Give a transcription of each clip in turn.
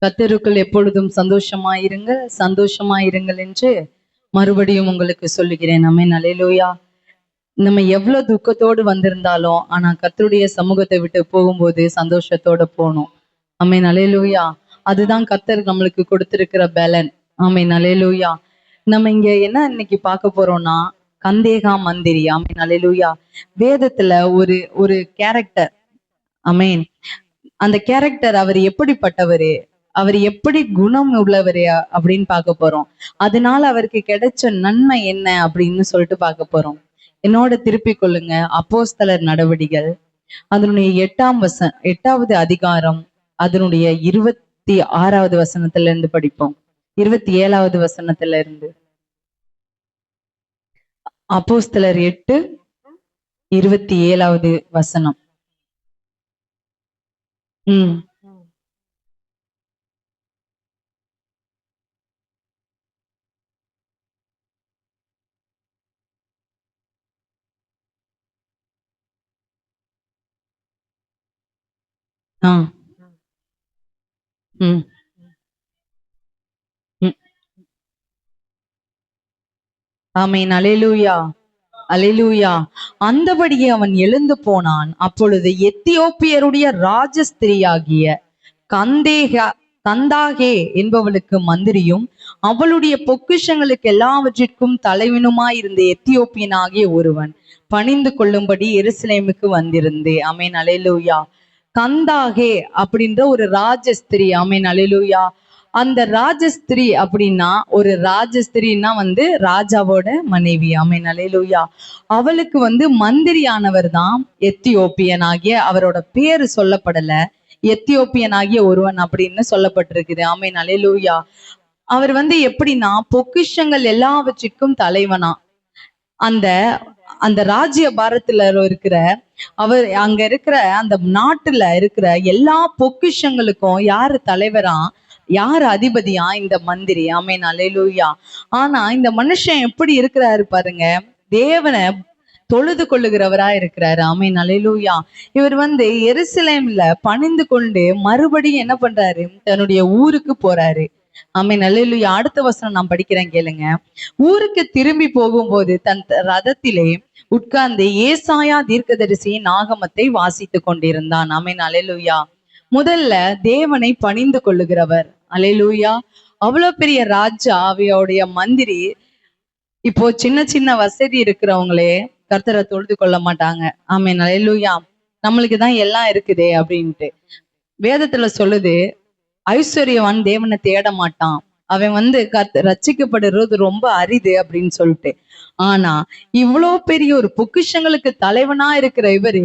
கர்த்தருக்குள் எப்பொழுதும் சந்தோஷமாயிருங்கள் என்று மறுபடியும் உங்களுக்கு சொல்லுகிறேன். ஆமென். அல்லேலூயா. நம்ம எவ்வளவு துக்கத்தோடு வந்திருந்தாலும் ஆனா கர்த்தருடைய சமூகத்தை விட்டு போகும்போது சந்தோஷத்தோட போகணும். ஆமென். அல்லேலூயா. அதுதான் கர்த்தர் நம்மளுக்கு கொடுத்திருக்கிற பலன். ஆமென். அல்லேலூயா. நம்ம இங்க என்ன இன்னைக்கு பார்க்க போறோம்னா கந்தேகா மந்திரி. ஆமென். அல்லேலூயா. வேதத்துல ஒரு ஒரு கேரக்டர். ஆமென். அந்த கேரக்டர் அவர் எப்படிப்பட்டவரு, அவர் எப்படி குணம் உள்ளவரு அப்படின்னு பார்க்க போறோம். அதனால அவருக்கு கிடைச்ச நன்மை என்ன அப்படின்னு சொல்லிட்டு பார்க்க போறோம். என்னோட திருப்பிக் கொள்ளுங்க. அப்போஸ்தலர் நடவடிகள் அதனுடைய 8வது அதிகாரம் அதனுடைய 26வது வசனத்துல இருந்து படிப்போம். 27வது வசனத்துல இருந்து. அப்போஸ்தலர் 8:27வது வசனம். ஆமென். அல்லேலூயா. அல்லேலூயா. அந்தபடியே அவன் எழுந்து போனான். அப்பொழுது எத்தியோப்பியருடைய ராஜஸ்திரியாகிய கந்தாகே என்பவளுக்கு மந்திரியும் அவளுடைய பொக்கிஷங்களுக்கு எல்லாவற்றிற்கும் தலைவனுமாயிருந்த எத்தியோப்பியனாகிய ஒருவன் பணிந்து கொள்ளும்படி எருசலேமுக்கு வந்திருந்தே. ஆமென். அல்லேலூயா. கந்தாகே அப்படின்ற ஒரு ராஜஸ்திரி. ஆமென். அல்லேலூயா. அந்த ராஜஸ்திரி அப்படின்னா ஒரு ராஜஸ்திரின்னா ராஜாவோட மனைவி. ஆமென். அல்லேலூயா. அவளுக்கு மந்திரியானவர் தான் எத்தியோப்பியன் ஆகிய, அவரோட பேரு சொல்லப்படல, எத்தியோப்பியன் ஆகிய ஒருவன் அப்படின்னு சொல்லப்பட்டிருக்குது. ஆமென். அல்லேலூயா. அவர் எப்படின்னா பொக்கிஷங்கள் எல்லாவற்றிற்கும் தலைவனா. அந்த அந்த ராஜ்ய பாரத்துல இருக்கிற அவர் அங்க இருக்கிற அந்த நாட்டுல இருக்கிற எல்லா பொக்கிஷங்களுக்கும் யாரு தலைவரா, யாரு அதிபதியா? இந்த மந்திரி. ஆமென். அல்லேலூயா. ஆனா இந்த மனுஷன் எப்படி இருக்கிறாரு பாருங்க, தேவனை தொழுது கொள்ளுகிறவரா இருக்கிறாரு. ஆமென். அல்லேலூயா. இவர் எருசலேம்ல பணிந்து கொண்டு மறுபடியும் என்ன பண்றாரு, தன்னுடைய ஊருக்கு போறாரு. ஆமென். அல்லேலூயா. அடுத்த வசனம் நான் படிக்கிறேன், கேளுங்க. ஊருக்கு திரும்பி போகும்போது தன் ரதத்திலே உட்கார்ந்து ஏசாயா தீர்க்கதரிசியின் ஆகமத்தை வாசித்து கொண்டிருந்தான். ஆமென். அல்லேலூயா. முதல்ல தேவனை பணிந்து கொள்ளுகிறவர். அல்லேலூயா. அவ்வளவு பெரிய ராஜா, அவையோடைய மந்திரி. இப்போ சின்ன சின்ன வசதி இருக்கிறவங்களே கர்த்தரை தொழுது கொள்ள மாட்டாங்க. ஆமென். அல்லேலூயா. நம்மளுக்குதான் எல்லாம் இருக்குதே அப்படின்ட்டு வேதத்துல சொல்லுது, ஐஸ்வர்யவான் தேவனை தேட மாட்டான், அவன் ரட்சிக்கப்படுறது ரொம்ப அரிது அப்படின்னு சொல்லிட்டு. ஆனா இவ்வளவு பெரிய ஒரு பொக்கிஷங்களுக்கு தலைவனா இருக்கிற இவரு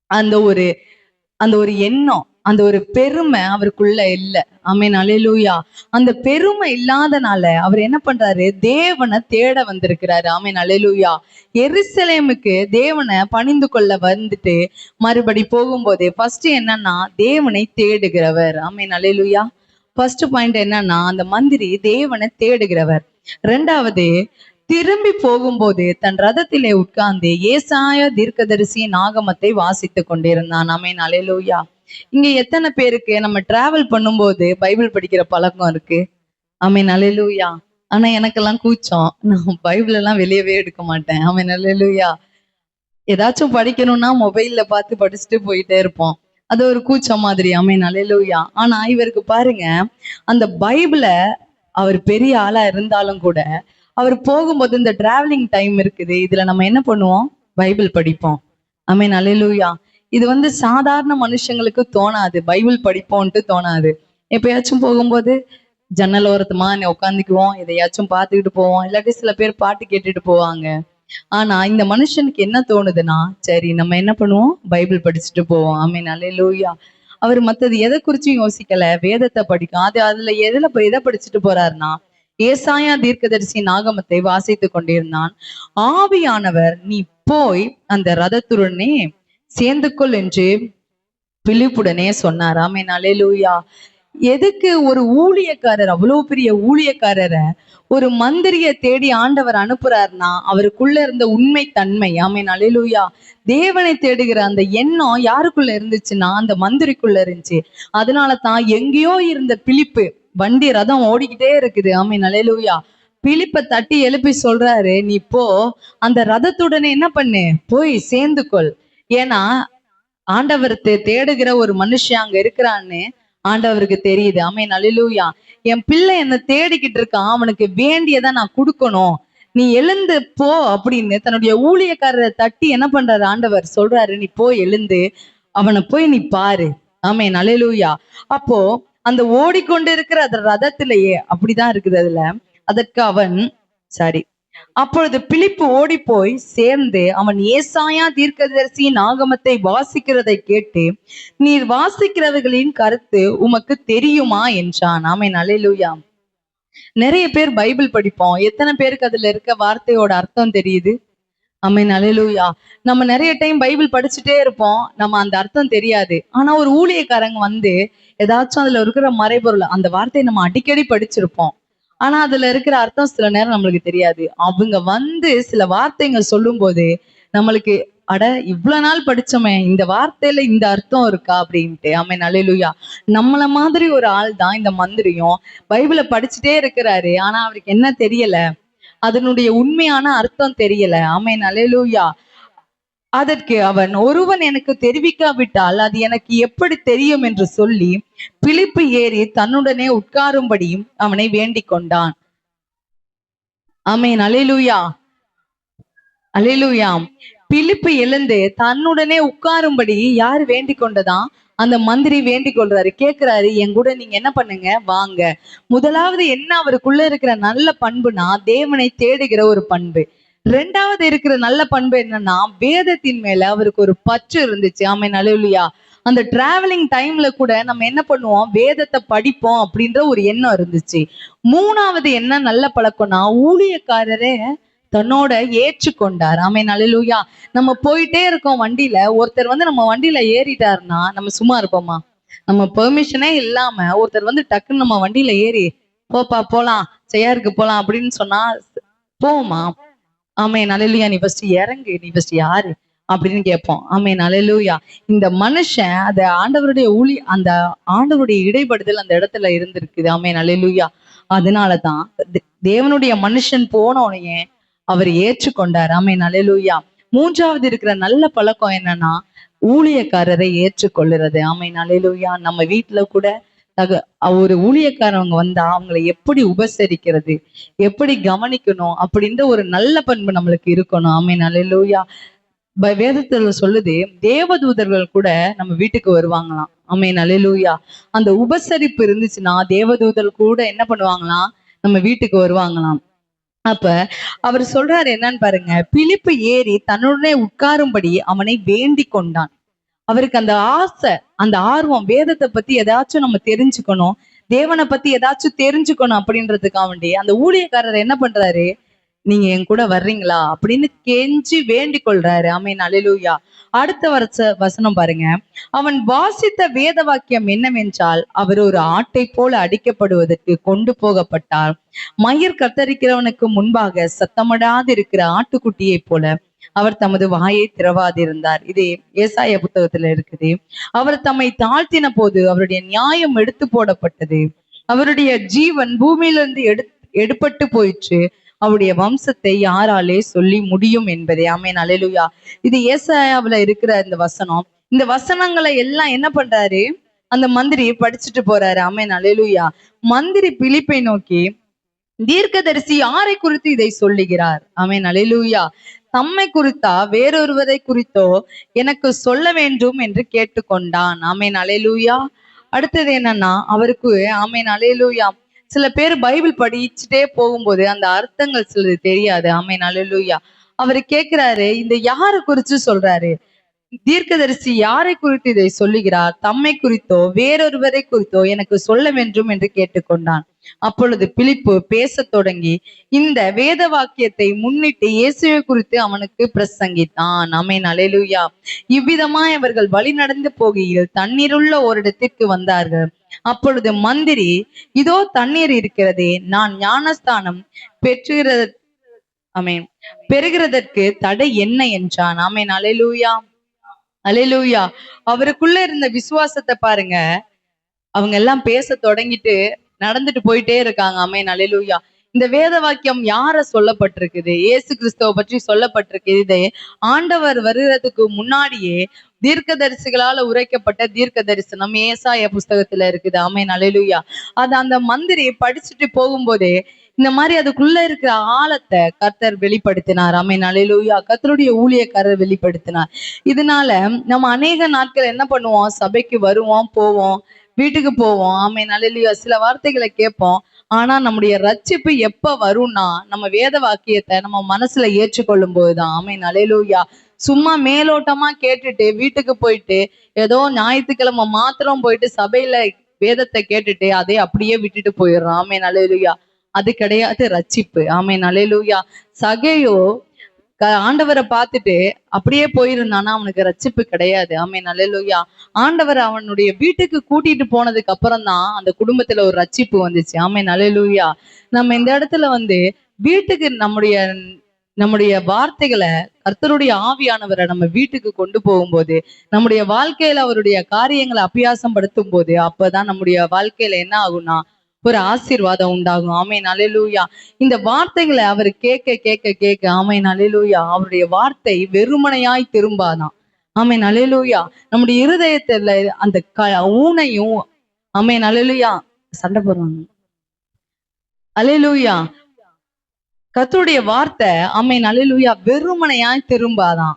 அந்த ஒரு எண்ணம், அந்த ஒரு பெருமை அவருக்குள்ள இல்ல. ஆமென். அல்லேலூயா. அந்த பெருமை இல்லாதனால அவர் என்ன பண்றாரு, தேவனை தேட வந்திருக்கிறாரு. ஆமென். அல்லேலூயா. எருசலேமுக்கு தேவனை பணிந்து கொள்ள மறுபடி போகும்போது ஃபர்ஸ்ட் என்னன்னா தேவனை தேடுகிறவர். ஆமென். அல்லேலூயா. ஃபர்ஸ்ட் பாயிண்ட் என்னன்னா அந்த மந்திரி தேவனை தேடுகிறவர். ரெண்டாவது, திரும்பி போகும்போது தன் ரதத்திலே உட்கார்ந்து ஏசாயா தீர்க்கதரிசியின் ஆகமத்தை வாசித்து கொண்டிருந்தான். ஆமென். அல்லேலூயா. இங்க எத்தனை பேருக்கு நம்ம டிராவல் பண்ணும்போது பைபிள் படிக்கிற பழக்கம் இருக்கு? ஆமென். அல்லேலூயா. ஆனா எனக்கெல்லாம் கூச்சம், நான் பைபிள் எல்லாம் வெளியவே எடுக்க மாட்டேன். ஆமென். அல்லேலூயா. ஏதாச்சும் படிக்கணும்னா மொபைல்ல பார்த்து படிச்சுட்டு போயிட்டே இருப்போம். அது ஒரு கூச்சம் மாதிரி. ஆமென். அல்லேலூயா. ஆனா இவருக்கு பாருங்க, அந்த பைபிளை அவர் பெரிய ஆளா இருந்தாலும் கூட அவர் போகும்போது இந்த டிராவலிங் டைம் இருக்குது, இதுல நம்ம என்ன பண்ணுவோம், பைபிள் படிப்போம். ஆமென். அல்லேலூயா. இது சாதாரண மனுஷங்களுக்கு தோணாது, பைபிள் படிப்போம்ட்டு தோணாது. எப்பயாச்சும் போகும்போது ஜன்னல் ஓரத்துமா உட்காந்துக்குவோம், எதையாச்சும் பார்த்துக்கிட்டு போவோம், இல்லாட்டி சில பேர் பாட்டு கேட்டுட்டு போவாங்க. ஆனா இந்த மனுஷனுக்கு என்ன தோணுதுன்னா, சரி நம்ம என்ன பண்ணுவோம், பைபிள் படிச்சுட்டு போவோம். ஆமென். அல்லேலூயா. அவர் மத்தது எதை குறிச்சும் யோசிக்கல, வேதத்தை படிக்கும். அதுல எதை படிச்சுட்டு போறாருன்னா ஏசாயா தீர்க்கதரிசியின் ஆகமத்தை வாசித்து கொண்டிருந்தான். ஆவியானவர், நீ போய் அந்த ரதத்துடனே சேர்ந்து கொள் என்று பிலிப்புடனே சொன்னார். ஆமென். அல்லேலூயா. எதுக்கு ஒரு ஊழியக்காரர், அவ்வளவு பெரிய ஊழியக்காரரை ஒரு மந்திரிய தேடி ஆண்டவர் அனுப்புறாருன்னா அவருக்குள்ள இருந்த உண்மை தன்மை. ஆமென், அல்லேலூயா. தேவனை தேடுகிற அந்த எண்ணம் யாருக்குள்ள இருந்துச்சுன்னா அந்த மந்திரிக்குள்ள இருந்துச்சு. அதனால தான் எங்கேயோ இருந்த பிலிப்பு, வண்டி ரதம் ஓடிக்கிட்டே இருக்குது. ஆமென், அல்லேலூயா. பிலிப்பை தட்டி எழுப்பி சொல்றாரு, நீ போ, அந்த ரதத்துடனே என்ன பண்ணு, போய் சேர்ந்துக்கொள். ஏன்னா ஆண்டவர் தேடுகிற ஒரு மனுஷன் அங்க இருக்கிறான்னு ஆண்டவருக்கு தெரியுது. ஆமென், அல்லேலூயா. என் பிள்ளை என்ன தேடிக்கிட்டு இருக்கான், அவனுக்கு வேண்டியதை நான் கொடுக்கணும், நீ எழுந்து போ அப்படின்னு தன்னுடைய ஊழியக்காரரை தட்டி என்ன பண்றாரு ஆண்டவர் சொல்றாரு, நீ போய் எழுந்து அவனை போய் நீ பாரு. ஆமென், அல்லேலூயா. அப்போ அந்த ஓடிக்கொண்டு இருக்கிற அந்த ரதத்திலேயே அப்படிதான் இருக்குது. அதற்கு அவன் சாரி அப்பொழுது பிலிப்பு ஓடி போய் சேர்ந்து அவன் ஏசாயா தீர்க்கதரிசியின் ஆகமத்தை வாசிக்கிறதை கேட்டு, நீர் வாசிக்கிறவர்களின் கருத்து உமக்கு தெரியுமா என்றான். ஆமென், அல்லேலூயா. நிறைய பேர் பைபிள் படிப்போம், எத்தனை பேருக்கு அதுல இருக்க வார்த்தையோட அர்த்தம் தெரியுது? ஆமென், அல்லேலூயா. நம்ம நிறைய டைம் பைபிள் படிச்சுட்டே இருப்போம், நம்ம அந்த அர்த்தம் தெரியாது. ஆனா ஒரு ஊழியக்காரங்க வந்து ஏதாச்சும் அதுல இருக்கிற மறைபொருள், அந்த வார்த்தையை நம்ம அடிக்கடி படிச்சிருப்போம், ஆனா அதுல இருக்கிற அர்த்தம் சில நேரம் நம்மளுக்கு தெரியாது. அவங்க வந்து சில வார்த்தைங்க சொல்லும் போது நம்மளுக்கு, அட இவ்வளவு நாள் படிச்சோமே, இந்த வார்த்தையில இந்த அர்த்தம் இருக்கா அப்படின்ட்டு. ஆமென், அல்லேலூயா. நம்மள மாதிரி ஒரு ஆள் தான் இந்த மந்திரியும். பைபிளை படிச்சுட்டே இருக்கிறாரு, ஆனா அவருக்கு என்ன தெரியல, அதனுடைய உண்மையான அர்த்தம் தெரியல. ஆமென், அல்லேலூயா. அதற்கு அவன், ஒருவன் எனக்கு தெரிவிக்காவிட்டால் அது எனக்கு எப்படி தெரியும் என்று சொல்லி பிலிப்பு ஏறி தன்னுடனே உட்காரும்படியும் அவனை வேண்டிக் கொண்டான். ஆமென், அல்லேலூயா, அல்லேலூயா. பிலிப்பு எழுந்து தன்னுடனே உட்காரும்படி யார் வேண்டிக் கொண்டதான்? அந்த மந்திரி வேண்டிக் கொள்றாரு, கேட்கிறாரு, என் கூட நீங்க என்ன பண்ணுங்க, வாங்க. முதலாவது என்ன அவருக்குள்ள இருக்கிற நல்ல பண்புனா தேவனை தேடுகிற ஒரு பண்பு. ரெண்டாவது இருக்கிற நல்ல பண்பு என்னன்னா வேதத்தின் மேல அவருக்கு ஒரு பற்று இருந்துச்சு. ஆமென், அல்லேலூயா. அந்த டிராவலிங் டைம்ல கூட நம்ம என்ன பண்ணுவோம், வேதத்தை படிப்போம் அப்படின்ற ஒரு எண்ணம் இருந்துச்சு. மூணாவது என்ன நல்ல பழக்கம்னா ஊழியக்காரரே தன்னோட ஏற்றுக்கொண்டார். ஆமென், அல்லேலூயா. நம்ம போயிட்டே இருக்கோம் வண்டியில, ஒருத்தர் வந்து நம்ம வண்டியில ஏறிட்டாருன்னா நம்ம சும்மா இருப்போமா? நம்ம பெர்மிஷனே இல்லாம ஒருத்தர் வந்து டக்குன்னு நம்ம வண்டியில ஏறி, போப்பா போலாம், செய்யாருக்கு போலாம் அப்படின்னு சொன்னா போமா? ஆமென், அல்லேலூயா. நீ ஃபர்ஸ்ட் இறங்கு, நீ ஃபர்ஸ்ட் யாரு அப்படின்னு கேட்போம். ஆமென், அல்லேலூயா. இந்த மனுஷன் அந்த ஆண்டவருடைய அந்த ஆண்டவருடைய இடைப்படுதல் அந்த இடத்துல இருந்திருக்குது. ஆமென், அல்லேலூயா. அதனாலதான் தேவனுடைய மனுஷன் போனோனையே அவர் ஏற்றுக்கொண்டார். ஆமென், அல்லேலூயா. மூன்றாவது இருக்கிற நல்ல பழக்கம் என்னன்னா ஊழியக்காரரை ஏற்றுக்கொள்ளுறது. ஆமென், அல்லேலூயா. நம்ம வீட்டுல கூட ஒரு ஊழியக்காரவங்க வந்தா அவங்களை எப்படி உபசரிக்கிறது, எப்படி கவனிக்கணும் அப்படின்ற ஒரு நல்ல பண்பு நம்மளுக்கு இருக்கணும். ஆமென், அல்லேலூயா. வேதத்துல சொல்லுது, தேவதூதர்கள் கூட நம்ம வீட்டுக்கு வருவாங்களாம். ஆமென், அல்லேலூயா. அந்த உபசரிப்பு இருந்துச்சுன்னா தேவதூதர்கள் கூட என்ன பண்ணுவாங்களாம், நம்ம வீட்டுக்கு வருவாங்களாம். அப்ப அவர் சொல்றாரு என்னன்னு பாருங்க, பிலிப்பு ஏறி தன்னுடனே உட்காரும்படி அவனை வேண்டிக் கொண்டான். அவருக்கு அந்த ஆசை, அந்த ஆர்வம், வேதத்தை பத்தி ஏதாச்சும் நம்ம தெரிஞ்சுக்கணும், தேவனை பத்தி ஏதாச்சும் தெரிஞ்சுக்கணும் அப்படின்றதுக்காக வேண்டி அந்த ஊழியக்காரர் என்ன பண்றாரு, நீங்க என் கூட வர்றீங்களா அப்படின்னு கெஞ்சி வேண்டிக் கொள்றாரு. ஆமென், அல்லேலூயா. அடுத்த வசனம் பாருங்க, அவன் வாசித்த வேத வாக்கியம் என்னவென்றால், அவர் ஒரு ஆட்டை போல அடிக்கப்படுவதற்கு கொண்டு போகப்பட்டார், மயிர் கத்தரிக்கிறவனுக்கு முன்பாக சத்தமிடாது இருக்கிற ஆட்டுக்குட்டியை போல அவர் தமது வாயை திறவாதிருந்தார். இது ஏசாயா புத்தகத்துல இருக்குது. அவர் தம்மை தாழ்த்தின போது அவருடைய நியாயம் எடுத்து போடப்பட்டது, அவருடைய ஜீவன் பூமியிலிருந்து எடுப்பட்டு போயிற்று, அவருடைய வம்சத்தை யாராலே சொல்லி முடியும் என்பதே. ஆமென், அல்லேலூயா. இது ஏசாயாவுல இருக்கிற இந்த வசனம். இந்த வசனங்களை எல்லாம் என்ன பண்றாரு, அந்த மந்திரி படிச்சுட்டு போறாரு. ஆமென், அல்லேலூயா. மந்திரி பிலிப்பை நோக்கி, தீர்க்கதரிசி யாரை குறித்து இதை சொல்லுகிறார்? ஆமென், அல்லேலூயா. தம்மை குறித்தா வேறொருவரை குறித்தோ எனக்கு சொல்ல வேண்டும் என்று கேட்டுக்கொண்டான். ஆமென், அல்லேலூயா. அடுத்தது என்னன்னா அவருக்கு, ஆமென், அல்லேலூயா, சில பேர் பைபிள் படிச்சுட்டே போகும்போது அந்த அர்த்தங்கள் சிலது தெரியாது. ஆமென், அல்லேலூயா. அவரு கேட்கிறாரு, இந்த யாரை குறிச்சு சொல்றாரு, தீர்க்கதரிசி யாரை குறித்து இதை சொல்லுகிறார், தம்மை குறித்தோ வேறொருவரை குறித்தோ எனக்கு சொல்ல வேண்டும் என்று கேட்டுக்கொண்டான். அப்பொழுது பிலிப்பு பேசத் தொடங்கி இந்த வேத வாக்கியத்தை முன்னிட்டு இயேசுவை குறித்து அவனுக்கு பிரசங்கித்தான். ஆமென், அல்லேலூயா. இவ்விதமாய் அவர்கள் வழி நடந்து போகையில் தண்ணீருள்ள ஒரு இடத்திற்கு வந்தார்கள். அப்பொழுது மந்திரி, இதோ தண்ணீர் இருக்கிறதே, நான் ஞானஸ்தானம் பெற்றுகிற ஆமென் பெறுகிறதற்கு தடை என்ன என்றான். ஆமென். அல்லேலூயா, அல்லேலூயா. அவருக்குள்ள இருந்த விசுவாசத்தை பாருங்க. அவங்க எல்லாம் பேச தொடங்கிட்டு நடந்துட்டு போயிட்டே இருக்காங்க. ஆமென். அல்லேலூயா. இந்த வேத வாக்கியம் யார சொல்லப்பட்டிருக்குது? இயேசு கிறிஸ்துவ பற்றி சொல்லப்பட்டிருக்கு. இது ஆண்டவர் வருகிறதுக்கு முன்னாடியே தீர்க்கதரிசிகளால உரைக்கப்பட்ட தீர்க்க தரிசனம் ஏசாயா புஸ்தகத்துல இருக்குது. ஆமென். அல்லேலூயா. அது அந்த மந்திரி படிச்சுட்டு போகும்போதே இந்த மாதிரி அதுக்குள்ள இருக்கிற ஆழத்தை கர்த்தர் வெளிப்படுத்தினார். ஆமென். அல்லேலூயா. கர்த்தருடைய ஊழியக்காரர் வெளிப்படுத்தினார். இதனால நம்ம அநேக நாட்கள் என்ன பண்ணுவோம்? சபைக்கு வருவோம், போவோம், வீட்டுக்கு போவோம். ஆமென். அல்லேலூயா. சில வார்த்தைகளை கேட்போம். ஆனா நம்முடைய ரட்சிப்பு எப்ப வரும்னா, நம்ம வேத வாக்கியத்தை நம்ம மனசுல ஏற்றுக்கொள்ளும் போதுதான். ஆமென். அல்லேலூயா. சும்மா மேலோட்டமா கேட்டுட்டு வீட்டுக்கு போயிட்டு ஏதோ ஞாயிற்றுக்கிழமை மாத்திரம் போயிட்டு சபையில வேதத்தை கேட்டுட்டு அதை அப்படியே விட்டுட்டு போயிடுறோம். ஆமென். அல்லேலூயா. அது கிடையாது ரட்சிப்பு. ஆமென். அல்லேலூயா. சகேயு ஆண்டவரை பார்த்துட்டு அப்படியே போயிருந்தானா அவனுக்கு ரட்சிப்பு கிடையாது. ஆமென். அல்லேலூயா. ஆண்டவர் அவனுடைய வீட்டுக்கு கூட்டிட்டு போனதுக்கு அப்புறம் தான் அந்த குடும்பத்துல ஒரு ரட்சிப்பு வந்துச்சு. ஆமென். அல்லேலூயா. நம்ம இந்த இடத்துல வீட்டுக்கு நம்முடைய வார்த்தைகளை கர்த்தருடைய ஆவியானவரை நம்ம வீட்டுக்கு கொண்டு போகும்போது, நம்முடைய வாழ்க்கையில அவருடைய காரியங்களை அபியாசம் படுத்தும் போது, அப்பதான் நம்முடைய வாழ்க்கையில என்ன ஆகும்னா ஒரு ஆசீர்வாதம் உண்டாகும். ஆமென். அல்லேலூயா. இந்த வார்த்தைகளை அவர் கேட்க கேட்க கேட்க ஆமென். அல்லேலூயா. அவருடைய வார்த்தை வெறுமனையாய் திரும்பாதான். ஆமென். அல்லேலூயா. நம்முடைய இருதயத்துல அந்த ஊனையும் ஆமென். அல்லேலூயா. சண்டை போடுறாங்க. அல்லேலூயா. கர்த்தருடைய வார்த்தை ஆமென். அல்லேலூயா வெறுமனையாய் திரும்பாதான்.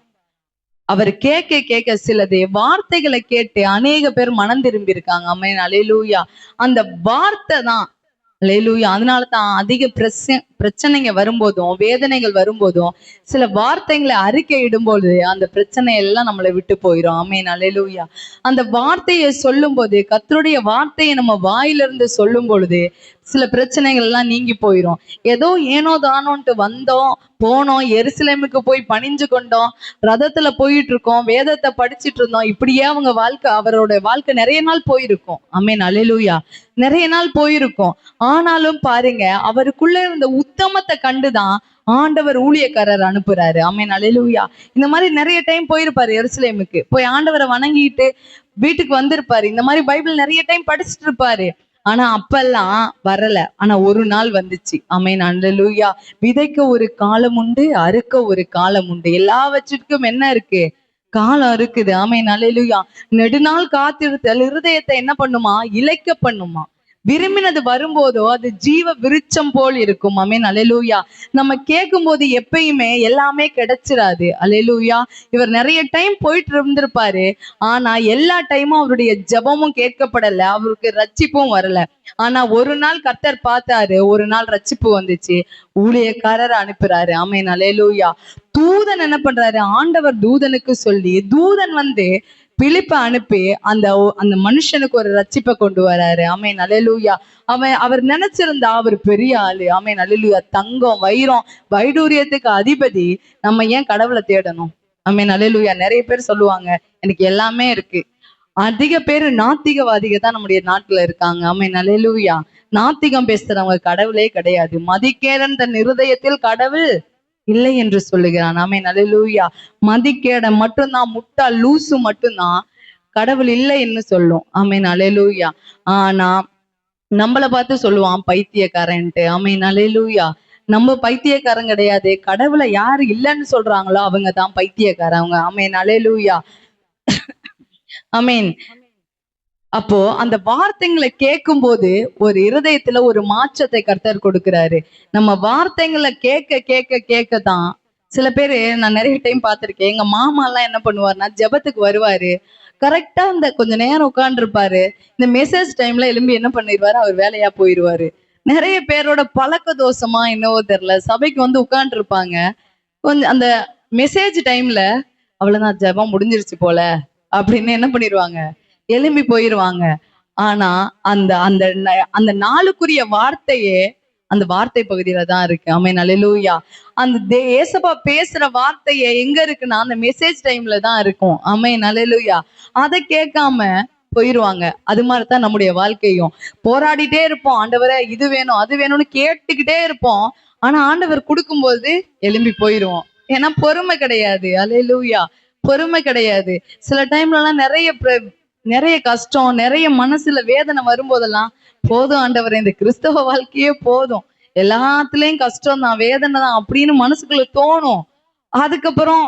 அவர் கேட்க கேட்க சிலது வார்த்தைகளை கேட்டு அநேக பேர் மனம் திரும்பி இருக்காங்க. ஆமென். அல்லேலூயா. அந்த வார்த்தை தான். அல்லேலூயா. அதனாலதான் அதிக பிரச்சனைங்க வரும்போதும் வேதனைகள் வரும்போதும் சில வார்த்தைகளை அறிக்கை இடும்போது அந்த பிரச்சனை எல்லாம் நம்மளை விட்டு போயிடும். ஆமென். அல்லேலூயா. அந்த வார்த்தையை சொல்லும் போது கர்த்தருடைய வார்த்தையை நம்ம வாயிலிருந்து சொல்லும் பொழுது சில பிரச்சனைகள் எல்லாம் நீங்கி போயிடும். ஏதோ ஏனோ தானோன்ட்டு வந்தோம் போனோம், எருசலேமுக்கு போய் பணிஞ்சு கொண்டோம், ரதத்துல போயிட்டு இருக்கோம், வேதத்தை படிச்சுட்டு இருந்தோம், இப்படியே அவரோட வாழ்க்கை நிறைய நாள் போயிருக்கும். ஆமென். அல்லேலூயா. நிறைய நாள் போயிருக்கும். ஆனாலும் பாருங்க, அவருக்குள்ள இருந்த உத்தமத்தை கண்டுதான் ஆண்டவர் ஊழியக்காரர் அனுப்புறாரு. ஆமென். அல்லேலூயா. இந்த மாதிரி நிறைய டைம் போயிருப்பாரு எருசலேமுக்கு, போய் ஆண்டவரை வணங்கிட்டு வீட்டுக்கு வந்திருப்பாரு. இந்த மாதிரி பைபிள் நிறைய டைம் படிச்சுட்டு இருப்பாரு. ஆனா அப்பெல்லாம் வரல. ஆனா ஒரு நாள் வந்துச்சு. ஆமென். அல்லேலூயா. விதைக்க ஒரு காலம் உண்டு, அறுக்க ஒரு காலம் உண்டு. எல்லாவற்றிற்கும் என்ன இருக்கு? காலம் இருக்குது. ஆமென். அல்லேலூயா. நெடுநாள் காத்திருத்தல் இருதயத்தை என்ன பண்ணுமா? இளைக்க பண்ணுமா. விரும்பினது வரும்போதோ அது ஜீவ விருட்சம் போல் இருக்கும். ஆமென். அல்லேலூயா. நம்ம கேட்கும் போது எப்பயுமே எல்லாமே கிடைச்சிடாது. அல்லேலூயா. இவர் நிறைய டைம் போயிட்டு இருந்திருப்பாரு. ஆனா எல்லா டைமும் அவருடைய ஜெபமும் கேட்கப்படல, அவருக்கு ரட்சிப்பும் வரல. ஆனா ஒரு நாள் கர்த்தர் பார்த்தாரு, ஒரு நாள் ரட்சிப்பு வந்துச்சு. ஊழியக்காரர் அனுப்புறாரு. ஆமென். அல்லேலூயா. தூதன் என்ன பண்றாரு? ஆண்டவர் தூதனுக்கு சொல்லி தூதன் பிலிப்பை அனுப்பி அந்த மனுஷனுக்கு ஒரு ரட்சிப்பை கொண்டு வராரு. ஆமென். அல்லேலூயா. அவர் நினைச்சிருந்தா அவர் பெரிய ஆளு. ஆமென். அல்லேலூயா. தங்கம் வைரம் வைடூரியத்துக்கு அதிபதி. நம்ம ஏன் கடவுளை தேடணும்? ஆமென். அல்லேலூயா. நிறைய பேர் சொல்லுவாங்க எனக்கு எல்லாமே இருக்கு. அதிக பேர் நாத்திகவாதிக தான் நம்முடைய நாட்டுல இருக்காங்க. ஆமென். அல்லேலூயா. நாத்திகம் பேசுறவங்க கடவுளே கிடையாது. மதிக்கேடன் தன் இருதயத்தில் கடவுள் இல்லை என்று சொல்லுகிறான். ஆமென். அல்லேலூயா. மதிக்கேட மட்டும்தான், முட்டாள் லூசு மட்டும்தான் கடவுள் இல்லைன்னு சொல்லும். ஆமென். அல்லேலூயா. ஆனா நம்மளை பார்த்து சொல்லுவான் பைத்தியக்காரன்ட்டு. ஆமென். அல்லேலூயா. நம்ம பைத்தியக்காரன் கிடையாது. கடவுளை யாரு இல்லைன்னு சொல்றாங்களோ அவங்க தான் பைத்தியக்காரவங்க. ஆமென். அல்லேலூயா. ஆமென். அப்போ அந்த வார்த்தைகளை கேட்கும் போது ஒரு இருதயத்துல ஒரு மாற்றத்தை கர்த்தர் கொடுக்கிறாரு. நம்ம வார்த்தைகளை கேட்க கேட்க கேட்கதான் சில பேரு நான் நிறைய டைம் பார்த்திருக்கேன். எங்க மாமா எல்லாம் என்ன பண்ணுவாருன்னா ஜெபத்துக்கு வருவாரு. கரெக்டா இந்த கொஞ்ச நேரம் உட்கார்ந்துருப்பாரு. இந்த மெசேஜ் டைம்ல எழும்பி என்ன பண்ணிடுவாரு? அவர் வேலையா போயிடுவாரு. நிறைய பேரோட பழக்க தோஷமா என்னவோ தெரியல, சபைக்கு உட்கார்ந்து இருப்பாங்க. கொஞ்சம் அந்த மெசேஜ் டைம்ல அவ்வளவுதான் ஜெபம் முடிஞ்சிருச்சு போல அப்படின்னு என்ன பண்ணிடுவாங்க? எழும்பி போயிருவாங்க. ஆனா அந்த அந்த அந்த நாளுக்குரிய வார்த்தையே அந்த வார்த்தை பகுதியில தான் இருக்கு. ஆமென். அல்லேலூயா. அந்த ஏசப்பா பேசுற வார்த்தையே எங்க இருக்குன்னா அந்த மெசேஜ் டைம்ல தான் இருக்கும். ஆமென். அல்லேலூயா. அதை கேட்காம போயிருவாங்க. அது மாதிரிதான் நம்முடைய வாழ்க்கையும். போராடிட்டே இருப்போம், ஆண்டவரே இது வேணும் அது வேணும்னு கேட்டுக்கிட்டே இருப்போம். ஆனா ஆண்டவர் கொடுக்கும்போது எழும்பி போயிருவோம். ஏன்னா பொறுமை கிடையாது. அல்லேலூயா. பொறுமை கிடையாது. சில டைம்ல எல்லாம் நிறைய கஷ்டம், நிறைய மனசுல வேதனை வரும்போதெல்லாம், போதும் ஆண்டவரே இந்த கிறிஸ்தவ வாழ்க்கையே போதும், எல்லாத்துலயும் கஷ்டம் தான், வேதனை தான் அப்படின்னு மனசுக்குள்ள தோணும். அதுக்கப்புறம்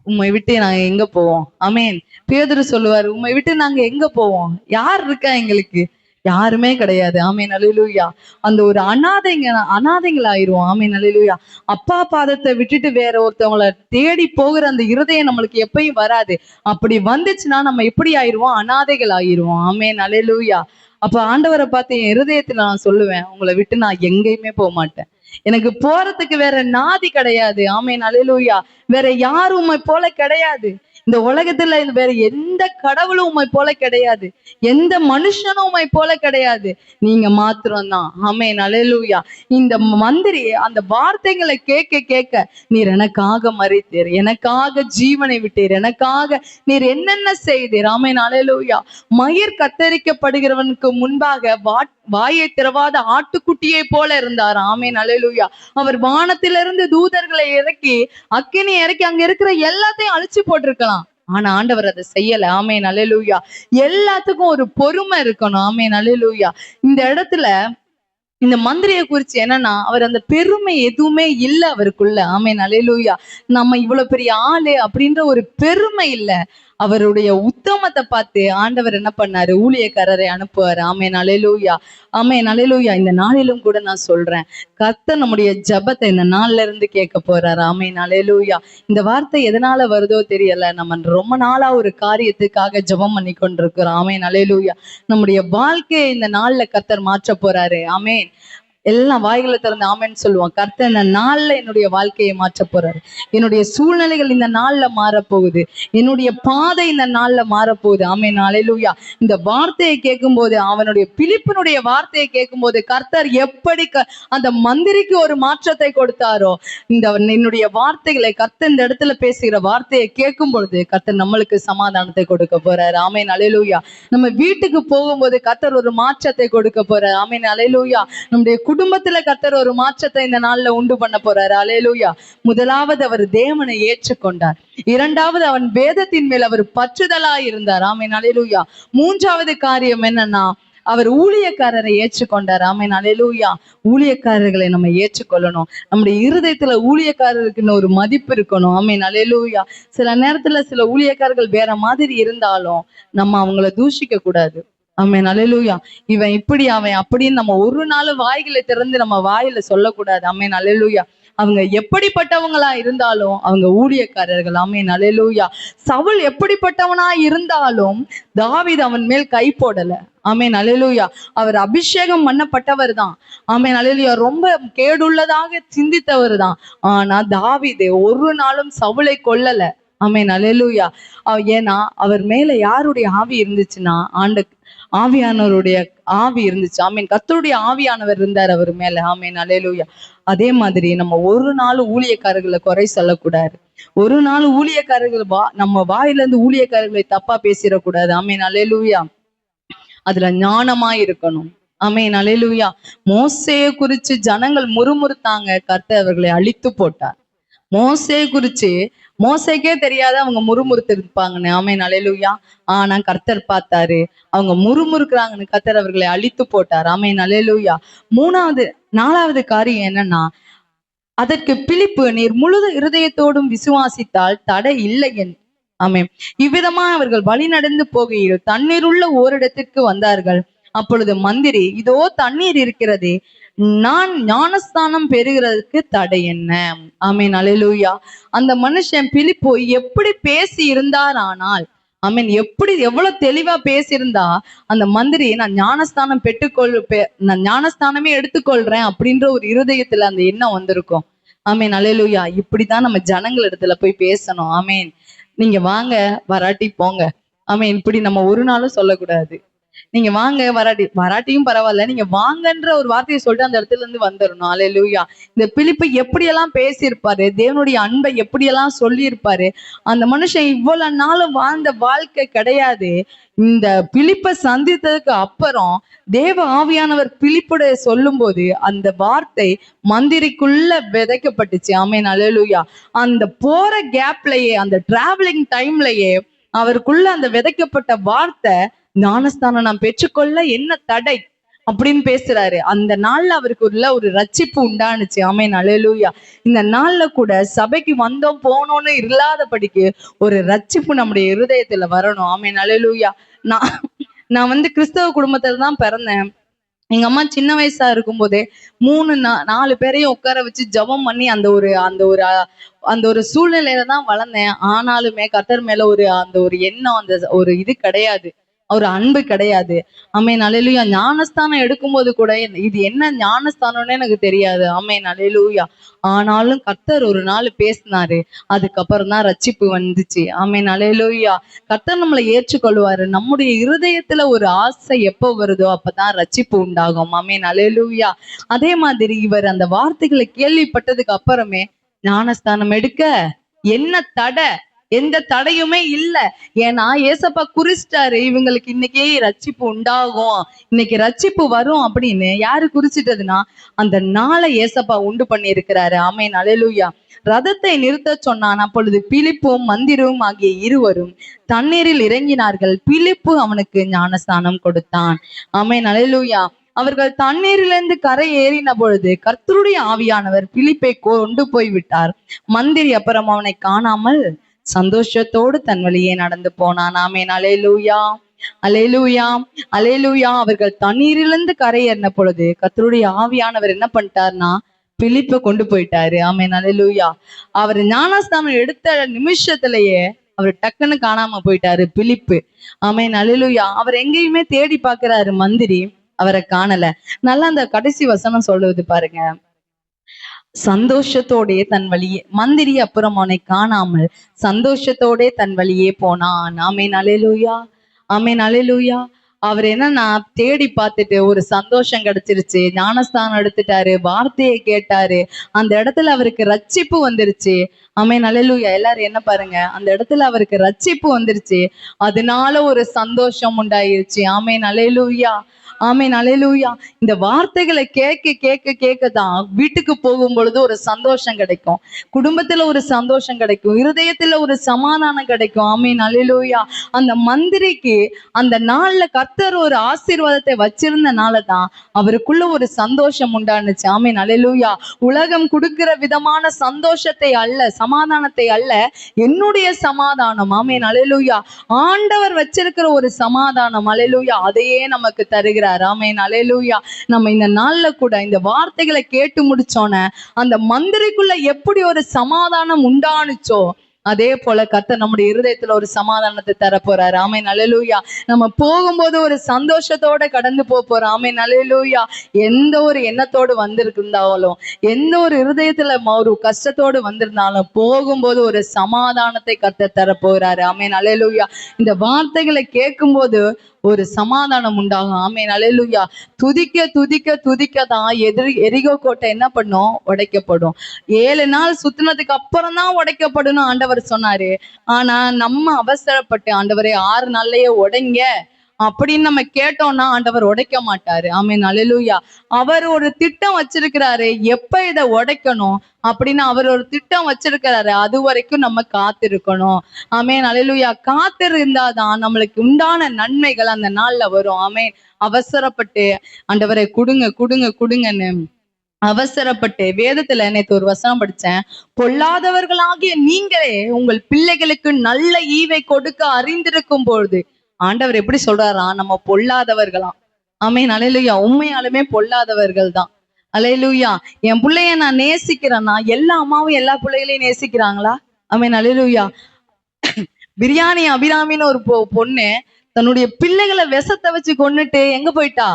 உம்மை விட்டு நாங்க எங்க போவோம்? ஆமேன். பேதுரு சொல்லுவாரு, உம்மை விட்டு நாங்க எங்க போவோம்? யார் இருக்கா எங்களுக்கு? யாருமே கிடையாது. ஆமேன். அல்லேலூயா. அந்த ஒரு அனாதைகள் ஆயிருவோம். ஆமேன். அல்லேலூயா. அப்பா பாதத்தை விட்டுட்டு வேற ஒருத்தவங்களை தேடி போகிற அந்த இருதயம் நம்மளுக்கு எப்பயும் வராது. அப்படி வந்துச்சுன்னா நம்ம எப்படி ஆயிருவோம்? அனாதைகள் ஆயிருவோம். ஆமேன். அல்லேலூயா. அப்ப ஆண்டவரை பார்த்து என் இருதயத்துல நான் சொல்லுவேன், உங்களை விட்டு நான் எங்கேயுமே போக மாட்டேன். எனக்கு போறதுக்கு வேற நாதி கிடையாது. ஆமேன். அல்லேலூயா. வேற யாரும் உம்மை போல கிடையாது. இந்த உலகத்துல வேற எந்த கடவுளும் உம்மை போல கிடையாது. எந்த மனுஷனும் உம்மை போல கிடையாது. நீங்க மாத்திரம்தான். ஆமேன். அல்லேலூயா. இந்த மந்திரி அந்த வார்த்தைகளை கேட்க கேட்க, நீர் எனக்காக மரித்தீர், எனக்காக ஜீவனை விட்டீர், எனக்காக நீர் என்னென்ன செய்தீர். ஆமேன். அல்லேலூயா. மயிர் கத்தரிக்கப்படுகிறவனுக்கு முன்பாக வாயை திறவாத ஆட்டுக்குட்டியை போல இருந்தார். ஆமேன். அல்லேலூயா. அவர் வானத்திலிருந்து தூதர்களை இறக்கி, அக்கினி இறக்கி அங்க இருக்கிற எல்லாத்தையும் அழிச்சு போட்டிருக்கலாம். ஆனா ஆண்டவர் அதை செய்யல. ஆமேன். அல்லேலூயா. எல்லாத்துக்கும் ஒரு பொறுமை இருக்கணும். ஆமேன். அல்லேலூயா. இந்த இடத்துல இந்த மந்திரியை குறிச்சு என்னன்னா, அவர் அந்த பெருமை எதுவுமே இல்ல அவருக்குள்ள. ஆமேன். அல்லேலூயா. நம்ம இவ்வளவு பெரிய ஆளு அப்படின்ற ஒரு பெருமை இல்ல. அவருடைய உத்தமத்தை பார்த்து ஆண்டவர் என்ன பண்ணாரு? ஊழியக்காரரை அனுப்புவாரு. ஆமேன். அல்லேலூயா. ஆமேன். அல்லேலூயா. இந்த நாளிலும் கூட நான் சொல்றேன், கர்த்தர் நம்முடைய ஜெபத்தை இந்த நாள்ல இருந்து கேட்க போறாரு. ஆமேன். அல்லேலூயா. இந்த வார்த்தை எதனால வருதோ தெரியல, நம்ம ரொம்ப நாளா ஒரு காரியத்துக்காக ஜெபம் பண்ணி கொண்டிருக்கிறோம். ஆமேன். அல்லேலூயா. நம்முடைய வாழ்க்கையை இந்த நாள்ல கர்த்தர் மாற்ற போறாரு. ஆமேன். எல்லாம் வாய்களை திறந்து ஆமேன்னு சொல்லுவோம். கர்த்தர் இந்த நாள்ல என்னுடைய வாழ்க்கையை மாற்ற போறாரு. என்னுடைய சூழ்நிலைகள் இந்த நாள்ல மாறப்போகுது. என்னுடைய பாதை இந்த நாள்ல மாறப்போகுது. ஆமேன். அல்லேலூயா. இந்த வார்த்தையை கேட்கும் போது, அவனுடைய பிலிப்பினுடைய வார்த்தையை கேட்கும் போது, கர்த்தர் எப்படி அந்த மந்திரிக்கு ஒரு மாற்றத்தை கொடுத்தாரோ, என்னுடைய வார்த்தைகளை கர்த்தர் இந்த இடத்துல பேசுகிற வார்த்தையை கேட்கும் பொழுது, கர்த்தர் நம்மளுக்கு சமாதானத்தை கொடுக்க போறாரு. ஆமேன். அல்லேலூயா. நம்ம வீட்டுக்கு போகும்போது கர்த்தர் ஒரு மாற்றத்தை கொடுக்க போறாரு. ஆமேன். அல்லேலூயா. நம்முடைய குடும்பத்துல கர்த்தர் ஒரு மாற்றத்தை இந்த நாள்ல உண்டு பண்ண போறாரு. அல்லேலூயா. முதலாவது அவர் தேவனை ஏற்றுக்கொண்டார். இரண்டாவது அவன் வேதத்தின் மேல் அவர் பற்றுதலாய் இருந்தார். ஆமேன். அல்லேலூயா. மூன்றாவது காரியம் என்னன்னா, அவர் ஊழியக்காரரை ஏற்றுக்கொண்டார். ஆமேன். அல்லேலூயா. ஊழியக்காரர்களை நம்ம ஏற்றுக்கொள்ளணும். நம்முடைய இருதயத்துல ஊழியக்காரருக்குன்னு ஒரு மதிப்பு இருக்கணும். ஆமேன். அல்லேலூயா. சில நேரத்துல சில ஊழியக்காரர்கள் வேற மாதிரி இருந்தாலும் நம்ம அவங்கள தூஷிக்க கூடாது. ஆமேன். அல்லேலூயா. இவன் இப்படி அவன் அப்படின்னு நம்ம ஒரு நாள் வாய்களை திறந்து நம்ம வாயில சொல்லக்கூடாது. ஆமேன். அல்லேலூயா. அவங்க எப்படிப்பட்டவங்களா இருந்தாலும் அவங்க ஊழியக்காரர்கள். ஆமேன். அல்லேலூயா. சவுல் எப்படிப்பட்டவனா இருந்தாலும் தாவீது அவன் மேல் கை போடல. ஆமேன். அல்லேலூயா. அவர் அபிஷேகம் பண்ணப்பட்டவர் தான். ஆமேன். அல்லேலூயா. ரொம்ப கேடுள்ளதாக சிந்தித்தவர் தான். ஆனா தாவீது ஒரு நாளும் சவுலை கொல்லல. ஆமேன். அல்லேலூயா. ஏன்னா அவர் மேல யாருடைய ஆவி இருந்துச்சுன்னா, ஆவியானவருடைய ஆவி இருந்துச்சு. ஆமீன். கர்த்தருடைய ஆவியானவர் இருந்தார் அவர் மேல. ஆமீன். அல்லேலூயா. அதே மாதிரி நம்ம ஒரு நாள் ஊழியக்காரர்களை குறை சொல்லக்கூடாது. ஒரு நாள் ஊழியக்காரர்கள் நம்ம வாயில இருந்து ஊழியக்காரர்களை தப்பா பேசிடக்கூடாது. ஆமீன். அல்லேலூயா. அதுல ஞானமா இருக்கணும். ஆமீன். அல்லேலூயா. மோசேயை குறிச்சு ஜனங்கள் முறுமுறுத்தாங்க, கர்த்தர் அவர்களை அழித்து போட்டார். மோசேயை குறிச்சு மோசைக்கே தெரியாத அவங்க முறுமுறுத்து இருப்பாங்கன்னு. ஆமேன். அல்லேலூயா. ஆனா கர்த்தர் பார்த்தாரு, அவங்க முறுமுறுக்குறாங்கன்னு கர்த்தர் அவர்களை அழித்து போட்டார். ஆமேன். அல்லேலூயா. நாலாவது காரியம் என்னன்னா, அதற்கு பிலிப்பு, நீர் முழு இருதயத்தோடும் விசுவாசித்தால் தடை இல்லை என்று. ஆமேன். இவ்விதமா அவர்கள் வழி நடந்து போகையில் தண்ணீர் உள்ள ஓரிடத்திற்கு வந்தார்கள். அப்பொழுது மந்திரி, இதோ தண்ணீர் இருக்கிறதே, நான் ஞானஸ்தானம் பெறுகிறதுக்கு தடை என்ன? ஆமேன். அல்லேலூயா. அந்த மனுஷன் பிலிப்பு எப்படி பேசி இருந்தார் ஆனால், ஆமேன், எவ்வளவு தெளிவா பேசியிருந்தா அந்த மந்திரி, நான் ஞானஸ்தானமே எடுத்துக்கொள்றேன் அப்படின்ற ஒரு இருதயத்துல அந்த எண்ணம் வந்திருக்கும். ஆமேன். அல்லேலூயா. இப்படிதான் நம்ம ஜனங்கள் இடத்துல போய் பேசணும். ஆமேன். நீங்க வாங்க, வராட்டி போங்க. ஆமேன். இப்படி நம்ம ஒரு நாளும் சொல்லக்கூடாது. நீங்க வாங்க, வராட்டியும் பரவாயில்ல, நீங்க வாங்கன்ற ஒரு வார்த்தையை சொல்லிட்டு அந்த இடத்துல இருந்து வந்துடணும். அல்லேலூயா. இந்த பிலிப்பு எப்படியெல்லாம் பேசியிருப்பாரு, தேவனுடைய அன்பை எப்படியெல்லாம் சொல்லியிருப்பாரு. அந்த மனுஷன் இவ்வளவு நாளும் வாழ்ந்த வாழ்க்கை கிடையாது. இந்த பிலிப்பை சந்தித்ததுக்கு அப்புறம் தேவ ஆவியானவர் பிலிப்புடைய சொல்லும் போது அந்த வார்த்தை மந்திரிக்குள்ள விதைக்கப்பட்டுச்சு. ஆமென், அல்லேலூயா. அந்த போற கேப்லயே, அந்த டிராவலிங் டைம்லயே அவருக்குள்ள அந்த விதைக்கப்பட்ட வார்த்தை, ஞானஸ்தானம் நான் பெற்றுக்கொள்ள என்ன தடை அப்படின்னு பேசுறாரு. அந்த நாள்ல அவருக்கு உள்ள ஒரு ரட்சிப்பு உண்டானுச்சு. ஆமென், அல்லேலூயா. இந்த நாள்ல கூட சபைக்கு வந்தோம் போனோம்னு இல்லாதபடிக்கு ஒரு ரட்சிப்பு நம்முடைய இருதயத்துல வரணும். ஆமென், அல்லேலூயா. நான் நான் கிறிஸ்தவ குடும்பத்துல தான் பிறந்தேன். எங்க அம்மா சின்ன வயசா இருக்கும் போதே 4 பேரையும் உட்கார வச்சு ஜெபம் பண்ணி அந்த ஒரு சூழ்நிலையில தான் வளர்ந்தேன். ஆனாலுமே கர்த்தர் மேல அந்த ஒரு எண்ணம், அந்த ஒரு இது கிடையாது, ஒரு அன்பு கிடையாது. ஆமென், அல்லேலூயா. ஞானஸ்தானம் எடுக்கும்போது கூட இது என்ன ஞானஸ்தானம்னு எனக்கு தெரியாது. ஆமென், அல்லேலூயா. ஆனாலும் கர்த்தர் ஒரு நாள் பேசினாரு. அதுக்கப்புறம் தான் ரட்சிப்பு வந்துச்சு. ஆமென், அல்லேலூயா. கர்த்தர் நம்மளை ஏற்றுக்கொள்வாரு. நம்முடைய இருதயத்துல ஒரு ஆசை எப்போ வருதோ அப்பதான் ரட்சிப்பு உண்டாகும். ஆமென், அல்லேலூயா. அதே மாதிரி இவர் அந்த வார்த்தைகளை கேள்விப்பட்டதுக்கு அப்புறமே ஞானஸ்தானம் எடுக்க என்ன தடை? எந்த தடையுமே இல்ல. ஏன்னா ஏசப்பா குறிச்சிட்டாரு, இவங்களுக்கு இன்னைக்கு ரட்சிப்பு உண்டாகும், இன்னைக்கு ரட்சிப்பு வரும் அப்படின்னு. யாரு குறிச்சிட்டதுன்னா அந்த நாளை ஏசப்பா உண்டு பண்ணி இருக்கிறாரு. ஆமென், அல்லேலூயா. ரதத்தை நிறுத்த சொன்னான். அப்பொழுது பிலிப்பும் மந்திரும் ஆகிய இருவரும் தண்ணீரில் இறங்கினார்கள். பிலிப்பு அவனுக்கு ஞானஸ்தானம் கொடுத்தான். ஆமென், அல்லேலூயா. அவர்கள் தண்ணீரிலிருந்து கரை ஏறின பொழுது கர்த்தருடைய ஆவியானவர் பிலிப்பை கொண்டு போய் விட்டார். மந்திரி அப்புறம் அவனை காணாமல் சந்தோஷத்தோடு தன் வழியே நடந்து போனான். ஆமென், அல்லேலூயா, அல்லேலூயா, அல்லேலூயா. அவர்கள் தண்ணீரிலிருந்து கரை ஏறின பொழுது கர்த்தருடைய ஆவியானவர் என்ன பண்ணிட்டார்னா பிலிப்பை கொண்டு போயிட்டாரு. ஆமென், அல்லேலூயா. அவர் ஞானஸ்தானம் எடுத்த நிமிஷத்திலேயே அவர் டக்குன்னு காணாம போயிட்டாரு பிலிப்பு. ஆமென், அல்லேலூயா. அவர் எங்கேயுமே தேடி பாக்குறாரு மந்திரி, அவரை காணல. நல்லா அந்த கடைசி வசனம் சொல்லுவது பாருங்க. சந்தோஷத்தோடே தன் வழியே, மந்திரி அப்புறம் அவனை காணாமல் சந்தோஷத்தோடே தன் வழியே போனான். ஆமென், அல்லேலூயா, ஆமென், அல்லேலூயா. அவர் என்னன்னா தேடி பார்த்துட்டு ஒரு சந்தோஷம் கிடைச்சிருச்சு, ஞானஸ்தானம் எடுத்துட்டாரு, வார்த்தையை கேட்டாரு, அந்த இடத்துல அவருக்கு ரட்சிப்பு வந்துருச்சு. ஆமென், அல்லேலூயா. எல்லாரும் என்ன பாருங்க, அந்த இடத்துல அவருக்கு ரட்சிப்பு வந்துருச்சு, அதனால ஒரு சந்தோஷம் உண்டாயிருச்சு. ஆமென், அல்லேலூயா, ஆமென், அல்லேலூயா. இந்த வார்த்தைகளை கேட்க கேட்க கேட்கதான் வீட்டுக்கு போகும் பொழுது ஒரு சந்தோஷம் கிடைக்கும், குடும்பத்துல ஒரு சந்தோஷம் கிடைக்கும், இருதயத்துல ஒரு சமாதானம் கிடைக்கும். ஆமென், அல்லேலூயா. அந்த மந்திரிக்கு அந்த நாள்ல கர்த்தர் ஒரு ஆசீர்வாதத்தை வச்சிருந்தனாலதான் அவருக்குள்ள ஒரு சந்தோஷம் உண்டானுச்சு. ஆமென், அல்லேலூயா. உலகம் கொடுக்கிற விதமான சந்தோஷத்தை அல்ல, சமாதானத்தை அல்ல, என்னுடைய சமாதானம். ஆமென், அல்லேலூயா. ஆண்டவர் வச்சிருக்கிற ஒரு சமாதானம். அல்லேலூயா. அதையே நமக்கு தருகிறார். ஆமென், அல்லேலூயா. நம்ம இந்த நாள்ல கூட இந்த வார்த்தைகளை கேட்டு முடிச்சோன அந்த மந்திரிக்குள்ள எப்படி ஒரு சமாதானம் உண்டானுச்சோ அதே போல கர்த்தர் நம்முடைய இருதயத்துல ஒரு சமாதானத்தை தர போறாரு. ஆமென், அல்லேலூயா. நம்ம போகும்போது ஒரு சந்தோஷத்தோட கடந்து போறோம். ஆமென், அல்லேலூயா. எந்த ஒரு எண்ணத்தோடு வந்திருந்தாலும், எந்த ஒரு இருதயத்துல ஒரு கஷ்டத்தோடு வந்திருந்தாலும் போகும்போது ஒரு சமாதானத்தை கர்த்தர் தர போறாரு. ஆமென், அல்லேலூயா. இந்த வார்த்தைகளை கேட்கும்போது ஒரு சமாதானம் உண்டாகும். ஆமென், அல்லேலூயா. துதிக்க துதிக்க துதிக்க தான் எரிகோ கோட்டை என்ன பண்ணும்? உடைக்கப்படும். 7 நாள் சுத்தினதுக்கு அப்புறம் தான் உடைக்கப்படும் ஆண்டவர் சொன்னாரு. ஆனா நம்ம அவசரப்பட்டு ஆண்டவரே 6 நாள்லயே உடைங்க அப்படின்னு நம்ம கேட்டோம்னா ஆண்டவர் உடைக்க மாட்டாரு. ஆமென், அல்லேலூயா. அவர் ஒரு திட்டம் வச்சிருக்கிறாரு, எப்ப இதை உடைக்கணும் அப்படின்னு அவர் ஒரு திட்டம் வச்சிருக்கிறாரு. அது வரைக்கும் நம்ம காத்திருக்கணும். ஆமென், அல்லேலூயா. காத்திருந்தாதான் நம்மளுக்கு உண்டான நன்மைகள் அந்த நாள்ல வரும். ஆமென். அவசரப்பட்டு ஆண்டவரை கொடுங்க கொடுங்க கொடுங்கன்னு அவசரப்பட்டு, வேதத்துல நேத்து ஒரு வசனம் படிச்சேன், பொல்லாதவர்களாகிய நீங்களே உங்கள் பிள்ளைகளுக்கு நல்ல ஈவை கொடுக்க அறிந்திருக்கும் பொழுது. ஆண்டவர் எப்படி சொல்றாரா? நம்ம பொல்லாதவர்களாம். ஆமென், அல்லேலூயா. உண்மையாலுமே பொல்லாதவர்கள் தான். அல்லேலூயா. என் பிள்ளைய நான் நேசிக்கிறேன்னா எல்லா அம்மாவும் எல்லா பிள்ளைகளையும் நேசிக்கிறாங்களா? ஆமென், அல்லேலூயா. பிரியாணி அபிராமின்னு ஒரு பொண்ணு தன்னுடைய பிள்ளைகளை விஷத்தை வச்சு கொன்னுட்டு எங்க போயிட்டா?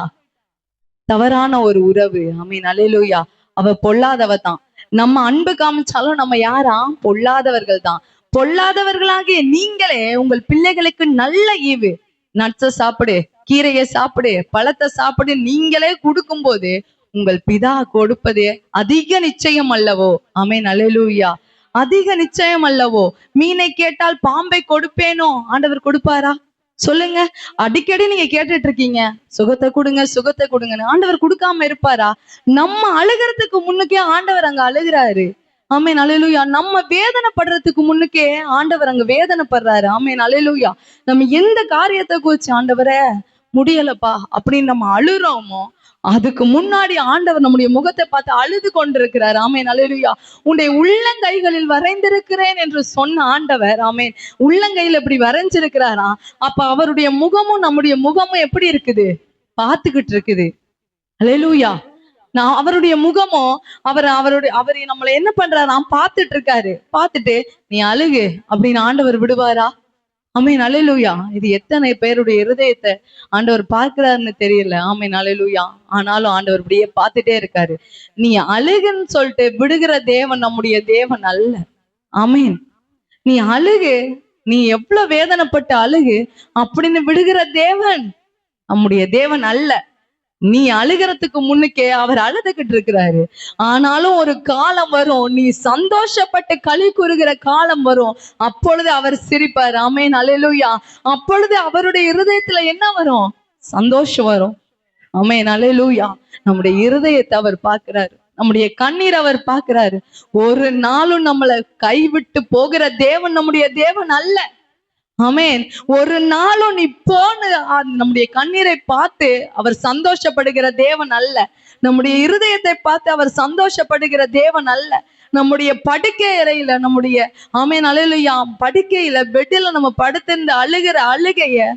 தவறான ஒரு உறவு. ஆமென், அல்லேலூயா. அவ பொல்லாதவ தான். நம்ம அன்பு காமிச்சாலும் நம்ம யாரா? பொல்லாதவர்கள் தான். பொல்லாதவர்களாகிய நீங்களே உங்கள் பிள்ளைகளுக்கு நல்ல ஈவு, நட்ச சாப்பிடு, கீரையை சாப்பிடு, பழத்தை சாப்பிடு நீங்களே கொடுக்கும் போது உங்கள் பிதா கொடுப்பதே அதிக நிச்சயம் அல்லவோ? ஆமென், அல்லேலூயா. அதிக நிச்சயம் அல்லவோ? மீனை கேட்டால் பாம்பை கொடுப்பேனோ? ஆண்டவர் கொடுப்பாரா? சொல்லுங்க. அடிக்கடி நீங்க கேட்டுட்டு இருக்கீங்க, சுகத்தை கொடுங்க சுகத்தை கொடுங்கன்னு. ஆண்டவர் கொடுக்காம இருப்பாரா? நம்ம அழுகிறதுக்கு முன்னுக்கே ஆண்டவர் அங்க அழுகிறாரு. ஆமென், அல்லேலூயா. நம்ம வேதனைப்படுறதுக்கு முன்னுக்கே ஆண்டவர் அங்க வேதனைப்படுறாரு. ஆமென், அல்லேலூயா. நம்ம எந்த காரியத்தை குறிச்சு ஆண்டவரே முடியலப்பா அப்படின்னு நம்ம அழுறோமோ, அதுக்கு முன்னாடி ஆண்டவர் நம்முடைய முகத்தை பார்த்து அழுது கொண்டிருக்கிறார். ஆமென், அல்லேலூயா. உன்னுடைய உள்ளங்கைகளில் வரைந்திருக்கிறேன் என்று சொன்ன ஆண்டவர், ஆமென், உள்ளங்கையில இப்படி வரைஞ்சிருக்கிறாரா? அப்ப அவருடைய முகமும் நம்முடைய முகமும் எப்படி இருக்குது? பார்த்துக்கிட்டு இருக்குது. அல்லேலூயா. நான் அவருடைய முகமோ அவர் நம்மளை என்ன பண்றாராம்? பார்த்துட்டு இருக்காரு. பார்த்துட்டு நீ அழுகு அப்படின்னு ஆண்டவர் விடுவாரா? ஆமென், அல்லேலூயா. இது எத்தனை பேருடைய இருதயத்தை ஆண்டவர் பார்க்கிறாருன்னு தெரியல. ஆமென், அல்லேலூயா. ஆனாலும் ஆண்டவர் இப்படியே பார்த்துட்டே இருக்காரு. நீ அழுகுன்னு சொல்லிட்டு விடுகிற தேவன் நம்முடைய தேவன் அல்ல. ஆமென். நீ அழுகு, நீ எவ்வளவு வேதனைப்பட்டு அழுகு அப்படின்னு விடுகிற தேவன் நம்முடைய தேவன் அல்ல. நீ அழுகிறதுக்கு முன்னுக்கே அவர் அழுதுகிட்டு இருக்கிறாரு. ஆனாலும் ஒரு காலம் வரும், நீ சந்தோஷப்பட்டு களி கூறுகிற காலம் வரும். அப்பொழுது அவர் சிரிப்பார். ஆமென், அல்லேலூயா. அப்பொழுது அவருடைய இருதயத்துல என்ன வரும்? சந்தோஷம் வரும். ஆமென், அல்லேலூயா. நம்முடைய இருதயத்தை அவர் பார்க்கிறாரு, நம்முடைய கண்ணீர் அவர் பார்க்கிறாரு. ஒரு நாளும் நம்மளை கைவிட்டு போகிற தேவன் நம்முடைய தேவன் அல்ல. ஆமென். ஒரு நாளும் நீ நம்முடைய கண்ணீரை பார்த்து அவர் சந்தோஷப்படுகிற தேவன் அல்ல. நம்முடைய இருதயத்தை பார்த்து அவர் சந்தோஷப்படுகிற தேவன் அல்ல. நம்முடைய படுக்கை அறையில, நம்முடைய ஆமென், அல்லேலூயா, படுக்கையில பெட்டில நம்ம படுத்திருந்த அழுகிற அழுகைய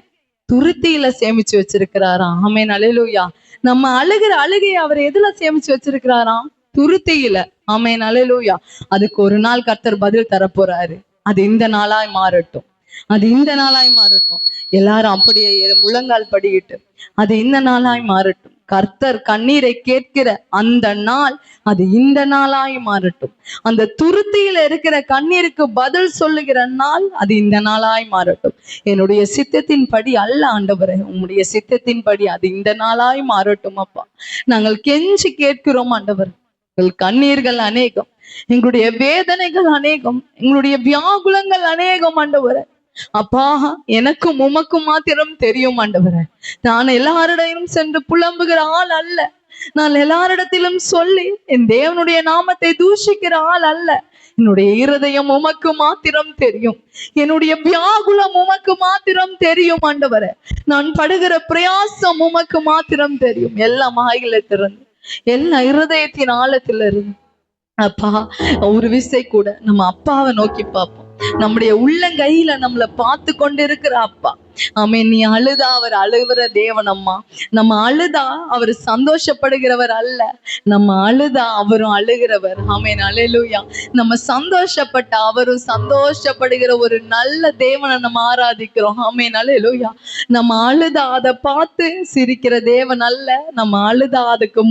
துருத்தியில சேமிச்சு வச்சிருக்கிறாராம். ஆமென், அல்லேலூயா. நம்ம அழுகிற அழுகையை அவர் எதுல சேமிச்சு வச்சிருக்கிறாராம்? துருத்தியில. ஆமென், அல்லேலூயா. அதுக்கு ஒரு நாள் கர்த்தர் பதில் தரப்போறாரு. அது இந்த நாளாய் மாறட்டும், அது இந்த நாளாய் மாறட்டும். எல்லாரும் அப்படியே முழங்கால் படிக்கிட்டு அது இந்த நாளாய் மாறட்டும். கர்த்தர் கண்ணீரை கேட்கிற அந்த நாள் அது இந்த நாளாய் மாறட்டும். அந்த துருத்தியில இருக்கிற கண்ணீருக்கு பதில் சொல்லுகிற நாள் அது இந்த நாளாய் மாறட்டும். என்னுடைய சித்தத்தின் படி அல்ல ஆண்டவரே, உம்முடைய சித்தத்தின் படி அது இந்த நாளாய் மாறட்டும். அப்பா, நாங்கள் கெஞ்சி கேட்கிறோம் ஆண்டவர். எங்கள் கண்ணீர்கள் அநேகம், எங்களுடைய வேதனைகள் அநேகம், எங்களுடைய வியாகுலங்கள் அநேகம் ஆண்டவரே. அப்பா, எனக்கும் உமக்கும் மாத்திரம் தெரியும் ஆண்டவரே. நான் எல்லாரிடையும் சென்று புலம்புகிற ஆள் அல்ல. நான் எல்லாரிடத்திலும் சொல்லி என் தேவனுடைய நாமத்தை தூஷிக்கிற ஆள் அல்ல. என்னுடைய இருதயம் உமக்கு மாத்திரம் தெரியும். என்னுடைய வியாகுலம் உமக்கு மாத்திரம் தெரியும் ஆண்டவரே. நான் படுகிற பிரயாசம் உமக்கு மாத்திரம் தெரியும். எல்லா மாயிலத்திலிருந்து, எல்லா இருதயத்தின் ஆழத்திலிருந்து அப்பா, ஒரு விசை கூட நம்ம அப்பாவை நோக்கி பார்ப்போம். நம்முடைய உள்ளங்கையில நம்மளை பார்த்து கொண்டிருக்கிற அப்பா. ஆமென். நீ அழுதா அவர் அழுகிற தேவன் அம்மா. நம்ம அழுதா அவர் சந்தோஷப்படுகிறவர் அல்ல, நம்ம அழுதா அவரும் அழுகிறவர். ஆமென், அல்லேலூயா. நம்ம சந்தோஷப்பட்ட அவரும் சந்தோஷப்படுகிற ஒரு நல்ல தேவனை நம்ம ஆராதிக்கிறோம். ஆமென், அல்லேலூயா. நம்ம அழுதா அதை பார்த்து சிரிக்கிற தேவன் அல்ல, நம்ம அழுதா அதுக்கு